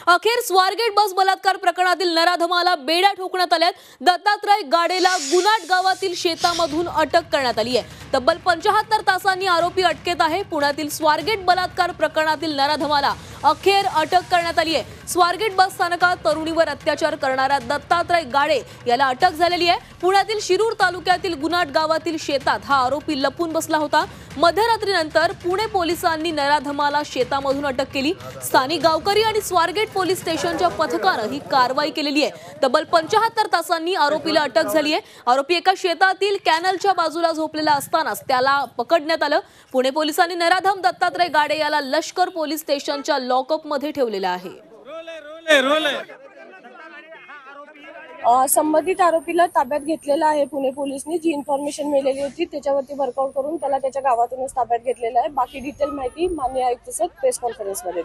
अखेर स्वारगेट बस बलात्कार प्रकरणातील नराधमाला बेड्या ठोकण्यात आल्यात। दत्तात्रय गाडेला गुनाट गावातील शेतामधून अटक करण्यात आली आहे। तब्बल 75 तासांनी आरोपी अटकेत आहे। पुण्यातील स्वारगेट बलात्कार प्रकरणातील नराधमाला अखेर अटक करण्यात आली आहे। स्वारगेट बस स्थानकात तरुणीवर अत्याचार करणाऱ्या दत्तात्रय गाडे याला अटक झालेली आहे। पुण्यातील शिरूर तालुक्यातील गुनाट गावातील शेतात हा आरोपी लपून बसला होता। मध्यरात्रीनंतर पुणे पोलिसांनी नराधमाला शेतामधून अटक केली। स्थानिक गावकरी आणि स्वारगेट पोलीस स्टेशनच्या पथकाने ही कारवाई केलेली आहे। तब्बल 75 तासांनी आरोपीला अटक झाली आहे। आरोपी एका शेतातील कॅनलच्या बाजूला झोपलेला असतानाच त्याला पकडण्यात आलं। पुणे पोलिसांनी नराधम दत्तात्रय गाडे याला लष्कर पोलीस स्टेशनच्या लॉकअप मध्ये ठेवलेलं आहे। संबंधित आरोपीला ताब्यात घेतलेला आहे। पुणे पोलिसांनी जी इन्फॉर्मेशन मिळालेली होती त्याच्यावरती वर्कआउट करून त्याला त्याच्या गावातूनच ताब्यात घेतलेला आहे। बाकी डिटेल माहिती माननीय आयुक्त सर प्रेस कॉन्फरन्समध्ये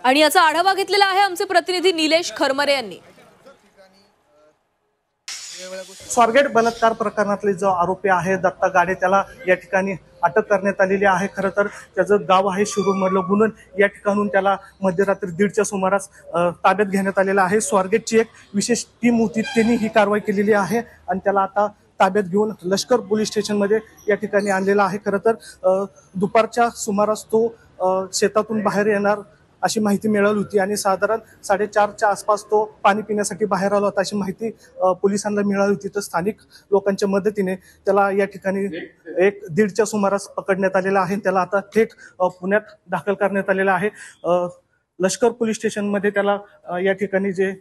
आणि याचा आढावा घेतलेला आहे आमचे प्रतिनिधी निलेश खरमरे यांनी। स्वारगेट बलात्कार प्रकरणातले जो आरोपी आहे दत्ता गाडे त्याला या ठिकाणी अटक करण्यात आलेली आहे। खरं तर त्याचं गाव आहे शिरूर मधलं म्हणून या ठिकाणून त्याला मध्यरात्री 1:30च्या सुमारास ताब्यात घेण्यात आलेलं आहे। स्वारगेटची एक विशेष टीम होती त्यांनी ही कारवाई केलेली आहे आणि त्याला आता ताब्यात घेऊन लष्कर पोलीस स्टेशनमध्ये या ठिकाणी आणलेला आहे। खरं तर दुपारच्या सुमारास तो शेतातून बाहेर येणार अशी माहिती मिळाली होती आणि साधारण 4:30च्या आसपास तो पाणी पिण्यासाठी बाहेर आला होता अशी माहिती पोलिसांना मिळाली होती। तर स्थानिक लोकांच्या मदतीने त्याला या ठिकाणी 1:30च्या सुमारास पकडण्यात आलेला आहे। त्याला आता थेट पुण्यात दाखल करण्यात आलेला आहे। लष्कर पोलीस स्टेशनमध्ये त्याला या ठिकाणी जे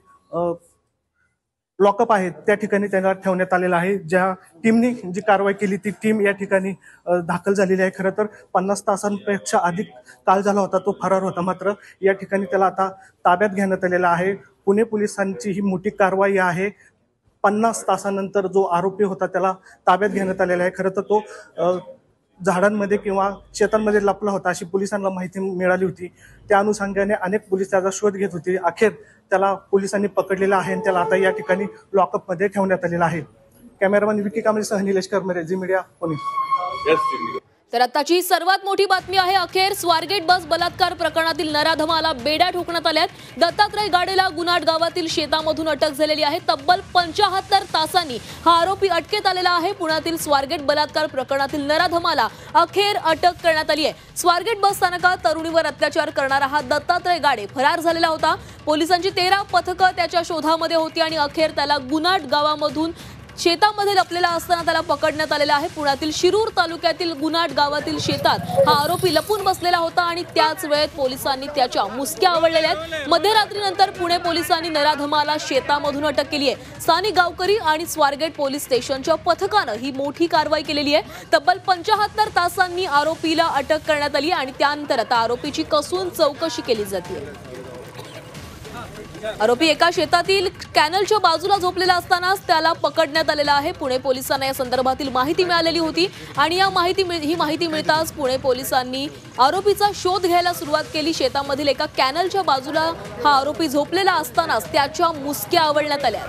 लॉकअप आहे त्या ठिकाणी त्याला ठेवण्यात आलेला आहे। ज्या टीमने जी कारवाई केली ती टीम या ठिकाणी दाखल झालेली आहे। खरं तर 50 तासांपेक्षा अधिक काळ झाला होता तो फरार होता, मात्र या ठिकाणी त्याला आता ताब्यात घेण्यात आलेला आहे। पुणे पोलिसांची ही मोठी कारवाई आहे। 50 तासानंतर जो आरोपी होता त्याला ताब्यात घेण्यात आलेला आहे। खरं तर तो झाडांमध्ये किंवा शेतांमध्ये लपला होता अशी पोलिसांना माहिती मिळाली होती। त्या अनुषंगाने अनेक पोलीस त्याचा शोध घेत होते। अखेर त्याला पोलिसांनी पकडलेला आहे आणि त्याला आता या ठिकाणी लॉकअप मध्ये ठेवण्यात आलेला आहे। कॅमेरामॅन विकी कांबळेसह निलेश खरमरे, झी मीडिया, पुणे। तर आताची सर्वात मोठी बातमी आहे। अखेर स्वारगेट बस बलात्कार प्रकरणातील नराधमाला बेड्या ठोकण्यात आल्यात। दत्तात्रय गाडेला गुनाट गावातील शेतामधून अटक झालेली आहे। तब्बल 75 तासांनी हा आरोपी अटकेत आलेला आहे। पुण्यातील स्वारगेट बलात्कार प्रकरणातील नराधमाला अखेर अटक करण्यात आली आहे। स्वारगेट बस स्थानकात तरुणीवर अत्याचार करणारा हा दत्तात्रय गाडे फरार झालेला होता। पोलिसांची 13 पथकं त्याच्या शोधामध्ये होती आणि अखेर त्याला गुनाट गावामधून शेतामध्ये लपलेला असताना त्याला पकडण्यात आलेला आहे। पुण्यातील शिरूर तालुक्यातील गुनाट गावातील शेतात हा आरोपी लपून बसलेला होता आणि त्याच वेळेत पोलिसांनी त्याच्या मुसक्या आवळलेल्या आहेत। मध्यरात्रीनंतर पुणे पोलिसांनी नराधमाला शेतामधून अटक केली आहे। स्थानिक गावकरी आणि स्वारगेट पोलीस स्टेशनच्या पथकाने ही मोठी कारवाई केलेली आहे। तब्बल 75 तासांनी आरोपीला अटक करण्यात आली आणि त्यानंतर आता आरोपीची कसून चौकशी केली जाते। आरोपी एका शेतातील कॅनलच्या बाजूला झोपलेला असतानाच त्याला पकडण्यात आलेला आहे। पुणे पोलिसांना या संदर्भातील माहिती मिळालेली होती आणि ही माहिती मिळताच पुणे पोलिसांनी आरोपीचा शोध घ्यायला सुरुवात केली। शेतामधील एका कॅनलच्या बाजूला हा आरोपी झोपलेला असतानाच त्याच्या मुसक्या आवळण्यात आल्या।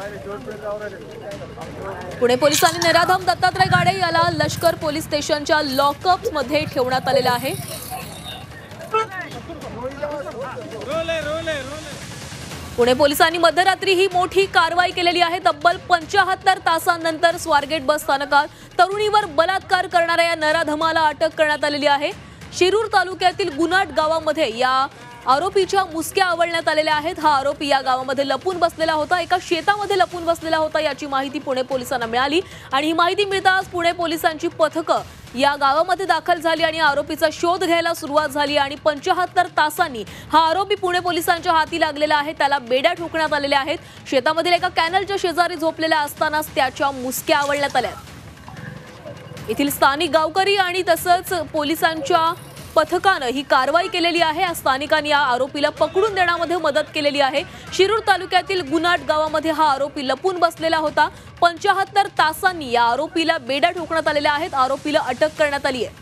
पुणे पोलिसांनी नराधम दत्तात्रय गाडे याला लष्कर पोलीस स्टेशनच्या लॉकअप मध्ये ठेवण्यात आलेला आहे। पुणे पोलिसांनी मध्यरात्री ही मोठी कारवाई केलेली आहे। तब्बल 75 तासांनंतर स्वारगेट बस स्थानकात तरुणीवर बलात्कार करणाऱ्या या नराधमाला अटक करण्यात आलेली आहे। शिरूर तालुक्यातील गुनाट गावामध्ये या आरोपीच्या मुसक्या आवळण्यात आलेल्या आहेत। हा आरोपी या गावामध्ये लपून बसलेला होता, एका शेतामध्ये लपून बसलेला होता याची माहिती पुणे पोलिसांना मिळाली आणि ही माहिती मिळताच पुणे पोलिसांची पथकं या गावामध्ये दाखल झाली आणि आरोपीचा शोध घ्यायला सुरुवात झाली आणि 75 तासांनी हा आरोपी पुणे पोलिसांच्या हाती लागलेला आहे। त्याला बेड्या ठोकण्यात आलेल्या आहेत। शेतामधील एका कॅनलच्या शेजारी झोपलेला असतानाच त्याच्या मुसक्या आवळण्यात आल्या। येथील स्थानिक गावकरी आणि तसंच पोलिसांच्या पथकाने ही कारवाई केलेली आहे। स्थानिकांनी या आरोपीला पकडून देण्यामध्ये मदत केलेली आहे। शिरूर तालुक्यातील गुनाट गावामध्ये हा आरोपी लपून बसलेला होता। 75 तासांनी या आरोपीला बेड्या ठोकण्यात आलेल्या आहेत। आरोपीला अटक करण्यात आली आहे।